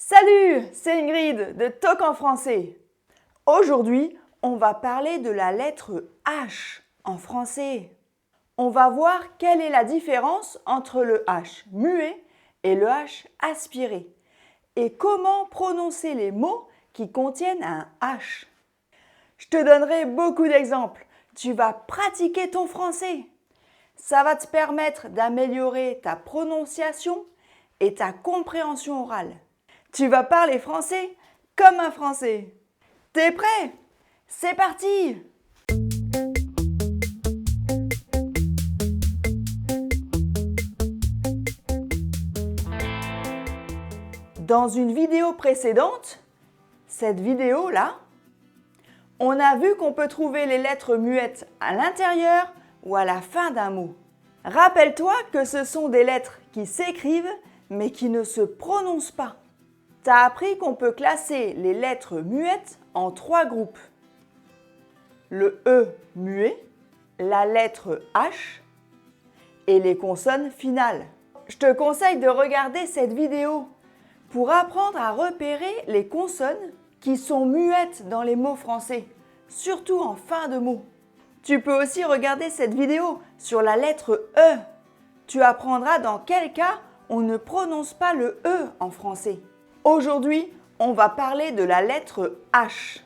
Salut, c'est Ingrid de Talk en français. Aujourd'hui, on va parler de la lettre H en français. On va voir quelle est la différence entre le H muet et le H aspiré et comment prononcer les mots qui contiennent un H. Je te donnerai beaucoup d'exemples. Tu vas pratiquer ton français. Ça va te permettre d'améliorer ta prononciation et ta compréhension orale. Tu vas parler français comme un Français. T'es prêt? C'est parti! Dans une vidéo précédente, cette vidéo-là, on a vu qu'on peut trouver les lettres muettes à l'intérieur ou à la fin d'un mot. Rappelle-toi que ce sont des lettres qui s'écrivent mais qui ne se prononcent pas. Tu as appris qu'on peut classer les lettres muettes en 3 groupes. Le E muet, la lettre H et les consonnes finales. Je te conseille de regarder cette vidéo pour apprendre à repérer les consonnes qui sont muettes dans les mots français, surtout en fin de mot. Tu peux aussi regarder cette vidéo sur la lettre E. Tu apprendras dans quel cas on ne prononce pas le E en français. Aujourd'hui, on va parler de la lettre H.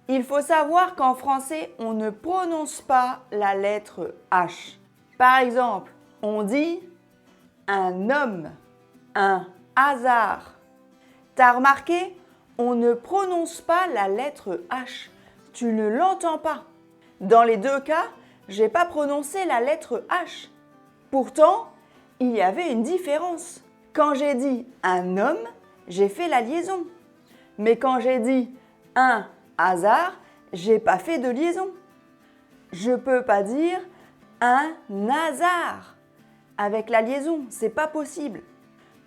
Il faut savoir qu'en français, on ne prononce pas la lettre H. Par exemple, on dit un homme, un hasard. T'as remarqué, on ne prononce pas la lettre H. Tu ne l'entends pas. Dans les deux cas, j'ai pas prononcé la lettre H. Pourtant, il y avait une différence. Quand j'ai dit un homme, j'ai fait la liaison. Mais quand j'ai dit un hasard, j'ai pas fait de liaison. Je peux pas dire un hasard avec la liaison, c'est pas possible.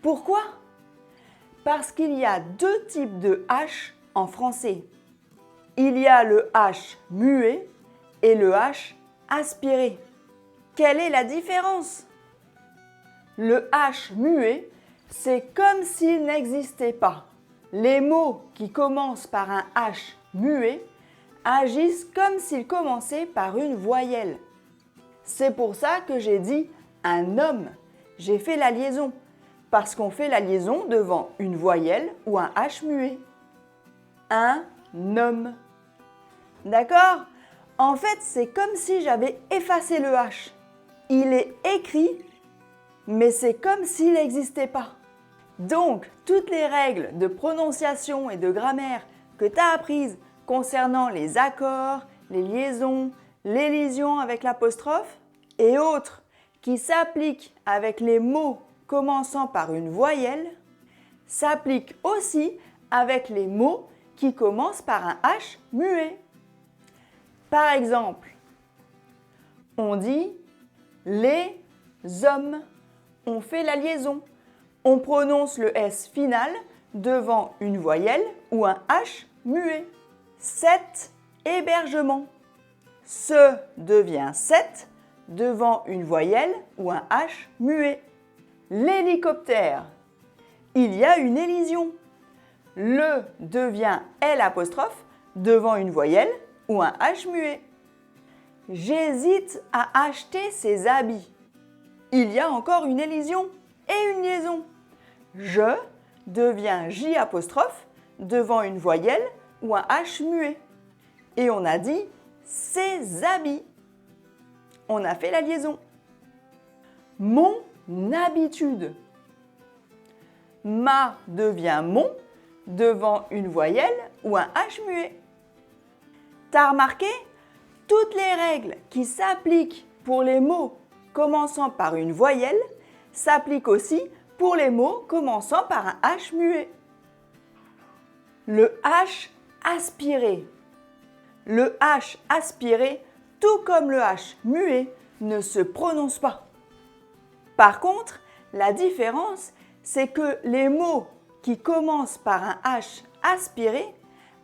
Pourquoi? Parce qu'il y a 2 types de H en français. Il y a le H muet et le H aspiré. Quelle est la différence? Le H muet, c'est comme s'il n'existait pas. Les mots qui commencent par un H muet agissent comme s'ils commençaient par une voyelle. C'est pour ça que j'ai dit un homme. J'ai fait la liaison, parce qu'on fait la liaison devant une voyelle ou un H muet. Un homme. D'accord? En fait, c'est comme si j'avais effacé le H. Il est écrit, mais c'est comme s'il n'existait pas. Donc, toutes les règles de prononciation et de grammaire que tu as apprises concernant les accords, les liaisons, l'élision avec l'apostrophe et autres qui s'appliquent avec les mots commençant par une voyelle, s'appliquent aussi avec les mots qui commencent par un H muet. Par exemple, on dit les hommes. On fait la liaison. On prononce le S final devant une voyelle ou un H muet. 7 hébergements. Ce devient 7 devant une voyelle ou un H muet. L'hélicoptère. Il y a une élision. Le devient L apostrophe devant une voyelle ou un H muet. J'hésite à acheter ces habits. Il y a encore une élision et une liaison. Je devient J apostrophe devant une voyelle ou un H muet. Et on a dit ses habits. On a fait la liaison. Mon habitude. Ma devient mon devant une voyelle ou un H muet. T'as remarqué? Toutes les règles qui s'appliquent pour les mots commençant par une voyelle s'appliquent aussi pour les mots commençant par un H muet. Le H aspiré. Le H aspiré, tout comme le H muet, ne se prononce pas. Par contre, la différence, c'est que les mots qui commencent par un H aspiré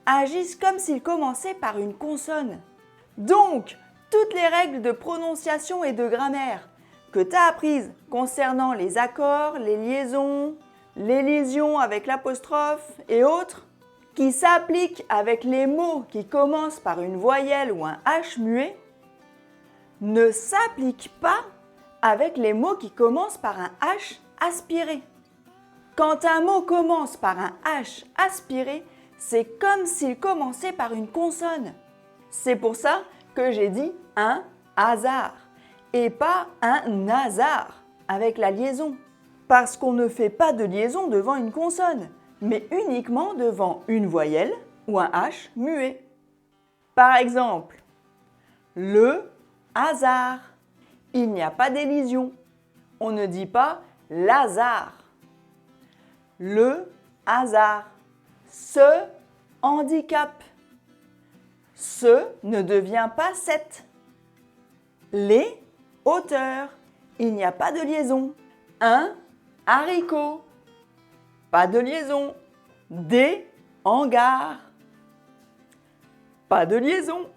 agissent comme s'ils commençaient par une consonne. Donc, toutes les règles de prononciation et de grammaire que tu as apprises concernant les accords, les liaisons, l'élision avec l'apostrophe et autres, qui s'appliquent avec les mots qui commencent par une voyelle ou un H muet, ne s'appliquent pas avec les mots qui commencent par un H aspiré. Quand un mot commence par un H aspiré, c'est comme s'il commençait par une consonne. C'est pour ça que j'ai dit un hasard et pas un hasard avec la liaison. Parce qu'on ne fait pas de liaison devant une consonne, mais uniquement devant une voyelle ou un H muet. Par exemple, le hasard. Il n'y a pas d'élision. On ne dit pas Lazare. Le hasard. Ce handicap. Ce ne devient pas cette. Les hauteurs. Il n'y a pas de liaison. Un haricot. Pas de liaison. Des hangars. Pas de liaison.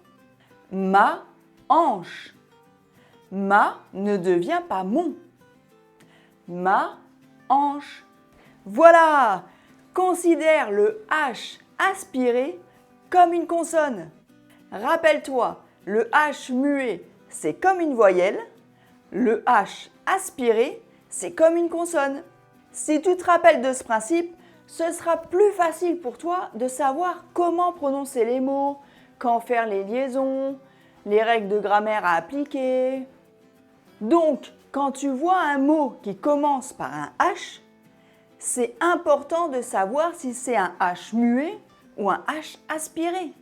Ma hanche. Ma ne devient pas mon. Ma hanche. Voilà! Considère le H aspiré comme une consonne. Rappelle-toi, le H muet, c'est comme une voyelle. Le H aspiré, c'est comme une consonne. Si tu te rappelles de ce principe, ce sera plus facile pour toi de savoir comment prononcer les mots, quand faire les liaisons, les règles de grammaire à appliquer. Donc, quand tu vois un mot qui commence par un H, c'est important de savoir si c'est un H muet ou un H aspiré.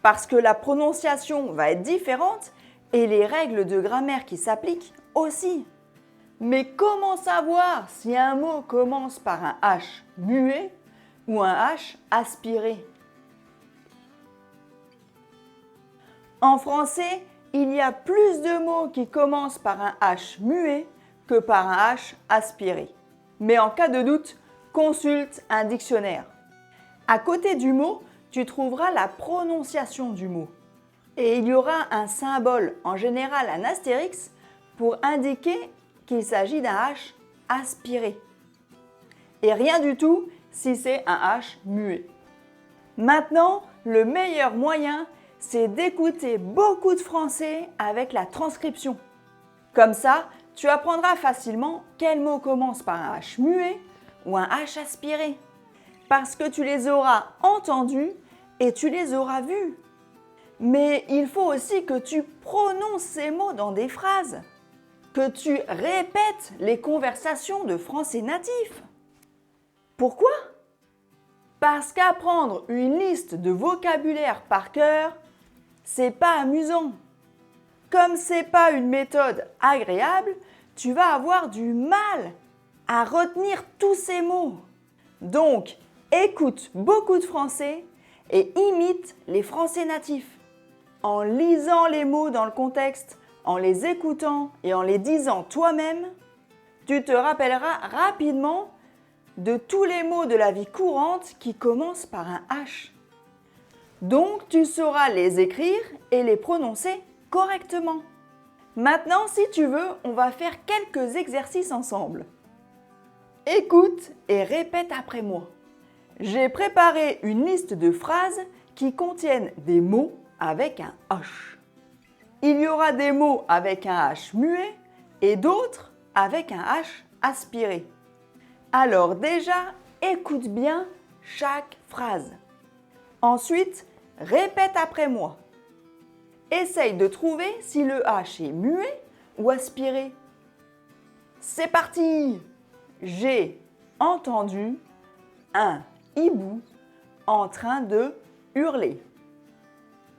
Parce que la prononciation va être différente et les règles de grammaire qui s'appliquent aussi. Mais comment savoir si un mot commence par un H muet ou un H aspiré? En français, il y a plus de mots qui commencent par un H muet que par un H aspiré. Mais en cas de doute, consulte un dictionnaire. À côté du mot, tu trouveras la prononciation du mot. Et il y aura un symbole, en général un astérix, pour indiquer qu'il s'agit d'un H aspiré. Et rien du tout si c'est un H muet. Maintenant, le meilleur moyen, c'est d'écouter beaucoup de français avec la transcription. Comme ça, tu apprendras facilement quel mot commence par un H muet ou un H aspiré. Parce que tu les auras entendus et tu les auras vus. Mais il faut aussi que tu prononces ces mots dans des phrases, que tu répètes les conversations de français natifs. Pourquoi? Parce qu'apprendre une liste de vocabulaire par cœur, c'est pas amusant. Comme c'est pas une méthode agréable, tu vas avoir du mal à retenir tous ces mots. Donc, écoute beaucoup de français et imite les français natifs. En lisant les mots dans le contexte, en les écoutant et en les disant toi-même, tu te rappelleras rapidement de tous les mots de la vie courante qui commencent par un H. Donc, tu sauras les écrire et les prononcer correctement. Maintenant, si tu veux, on va faire quelques exercices ensemble. Écoute et répète après moi. J'ai préparé une liste de phrases qui contiennent des mots avec un H. Il y aura des mots avec un H muet et d'autres avec un H aspiré. Alors déjà, écoute bien chaque phrase. Ensuite, répète après moi. Essaye de trouver si le H est muet ou aspiré. C'est parti! J'ai entendu un hibou en train de hurler.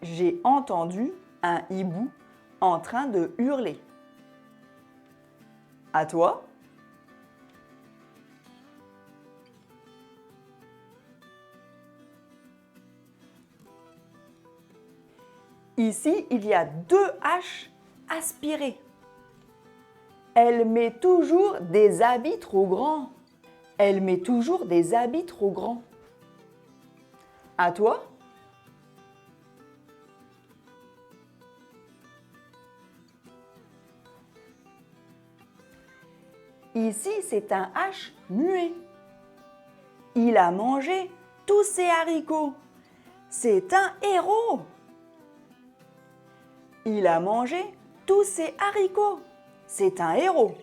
J'ai entendu un hibou en train de hurler. À toi? Ici, il y a deux H aspirés. Elle met toujours des habits trop grands. Elle met toujours des habits trop grands. À toi? Ici, c'est un H muet. Il a mangé tous ses haricots. C'est un héros. Il a mangé tous ses haricots. C'est un héros.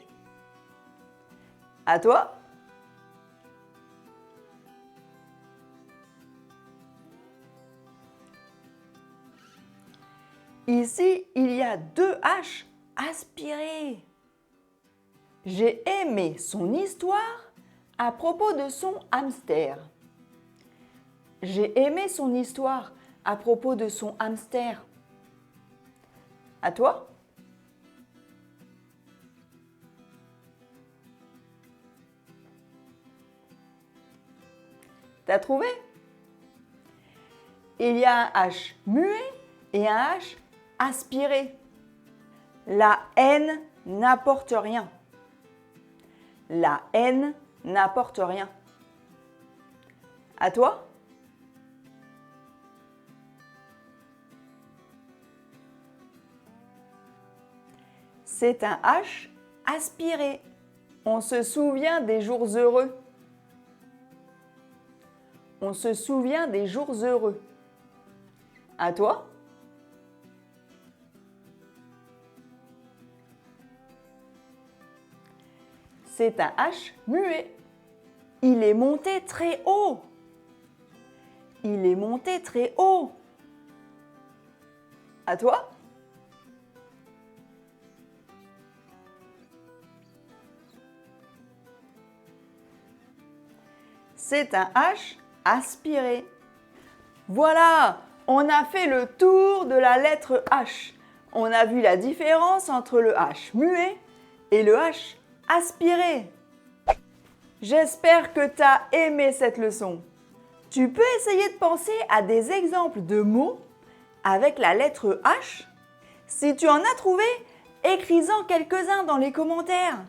À toi? Ici, il y a 2 H aspirées. J'ai aimé son histoire à propos de son hamster. J'ai aimé son histoire à propos de son hamster. À toi? T'as trouvé? Il y a un H muet et un H aspiré. La haine n'apporte rien. La haine n'apporte rien. À toi? C'est un H aspiré. On se souvient des jours heureux. On se souvient des jours heureux. À toi? C'est un H muet. Il est monté très haut. Il est monté très haut. À toi? C'est un H aspiré. Voilà, on a fait le tour de la lettre H. On a vu la différence entre le H muet et le H aspiré. J'espère que tu as aimé cette leçon. Tu peux essayer de penser à des exemples de mots avec la lettre H. Si tu en as trouvé, écris-en quelques-uns dans les commentaires.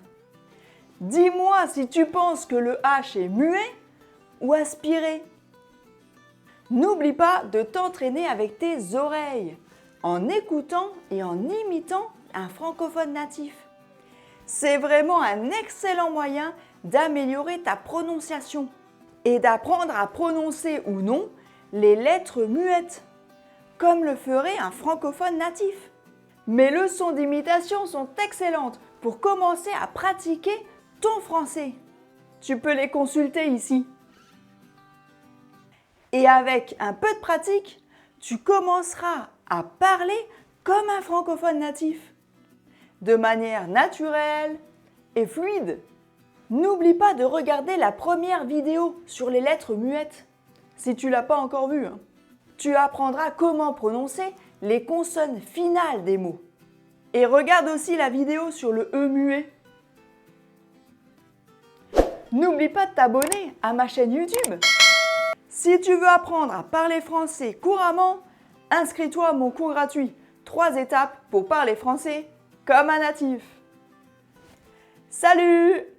Dis-moi si tu penses que le H est muet ou aspiré. N'oublie pas de t'entraîner avec tes oreilles, en écoutant et en imitant un francophone natif. C'est vraiment un excellent moyen d'améliorer ta prononciation et d'apprendre à prononcer ou non les lettres muettes, comme le ferait un francophone natif. Mes leçons d'imitation sont excellentes pour commencer à pratiquer ton français. Tu peux les consulter ici. Et avec un peu de pratique, tu commenceras à parler comme un francophone natif, de manière naturelle et fluide. N'oublie pas de regarder la première vidéo sur les lettres muettes, si tu ne l'as pas encore vue. Tu apprendras comment prononcer les consonnes finales des mots. Et regarde aussi la vidéo sur le E muet. N'oublie pas de t'abonner à ma chaîne YouTube. Si tu veux apprendre à parler français couramment, inscris-toi à mon cours gratuit 3 étapes pour parler français comme un natif. Salut!